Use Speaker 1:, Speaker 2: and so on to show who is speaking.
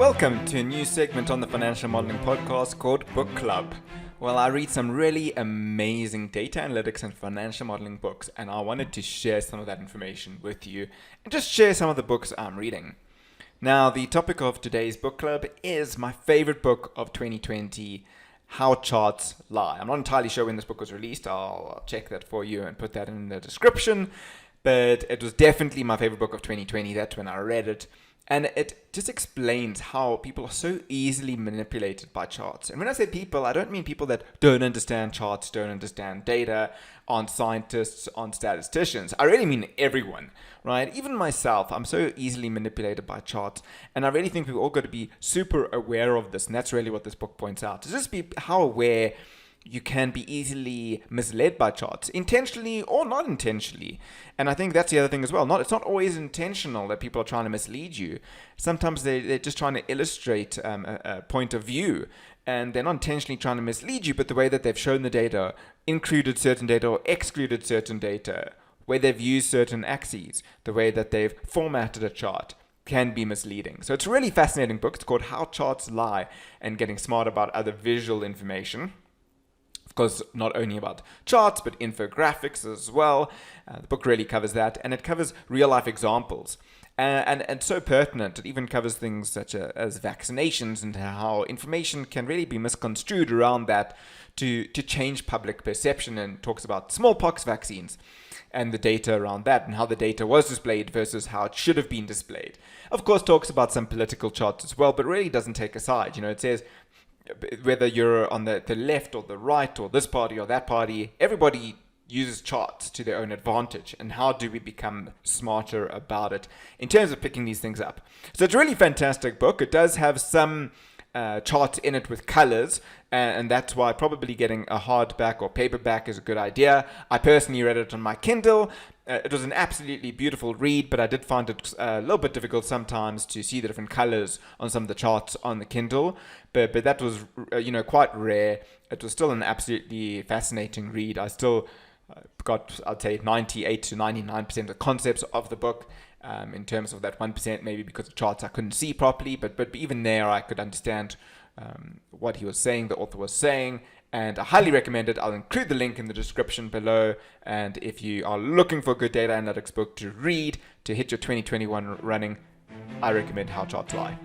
Speaker 1: Welcome to a new segment on the Financial Modeling Podcast called Book Club. Well, I read some really amazing data analytics and financial modeling books, and I wanted to share some of that information with you and just share some of the books I'm reading. Now, the topic of today's book club is my favorite book of 2020, How Charts Lie. I'm not entirely sure when this book was released. I'll check that for you and put that in the description. But it was definitely my favorite book of 2020. That's when I read it. And it just explains how people are so easily manipulated by charts. And when I say people, I don't mean people that don't understand charts, don't understand data, aren't scientists, aren't statisticians. I really mean everyone, right? Even myself, I'm so easily manipulated by charts. And I really think we've all got to be super aware of this. And that's really what this book points out. To just be how aware you can be easily misled by charts, intentionally or not intentionally. And I think that's the other thing as well. It's not always intentional that people are trying to mislead you. Sometimes they're just trying to illustrate a point of view, and they're not intentionally trying to mislead you, but the way that they've shown the data, included certain data or excluded certain data, where they've used certain axes, the way that they've formatted a chart can be misleading. So it's a really fascinating book. It's called How Charts Lie and Getting Smart About Other Visual Information. Of course, not only about charts, but infographics as well. The book really covers that, and it covers real-life examples. And so pertinent, it even covers things such as vaccinations and how information can really be misconstrued around that to change public perception, and talks about smallpox vaccines and the data around that and how the data was displayed versus how it should have been displayed. Of course, talks about some political charts as well, but really doesn't take a side. It says whether you're on the left or the right or this party or that party, everybody uses charts to their own advantage. And how do we become smarter about it in terms of picking these things up? So it's a really fantastic book. It does have some charts in it with colors, and that's why probably getting a hardback or paperback is a good idea. I personally read it on my Kindle. It was an absolutely beautiful read, but I did find it a little bit difficult sometimes to see the different colors on some of the charts on the Kindle. But that was quite rare. It was still an absolutely fascinating read. I still got, I'd say, 98 to 99% of the concepts of the book. In terms of that 1%, maybe because of charts I couldn't see properly, but even there I could understand what he was saying, the author was saying, and I highly recommend it. I'll include the link in the description below, and if you are looking for a good data analytics book to read to hit your 2021 running, I recommend How Charts Lie.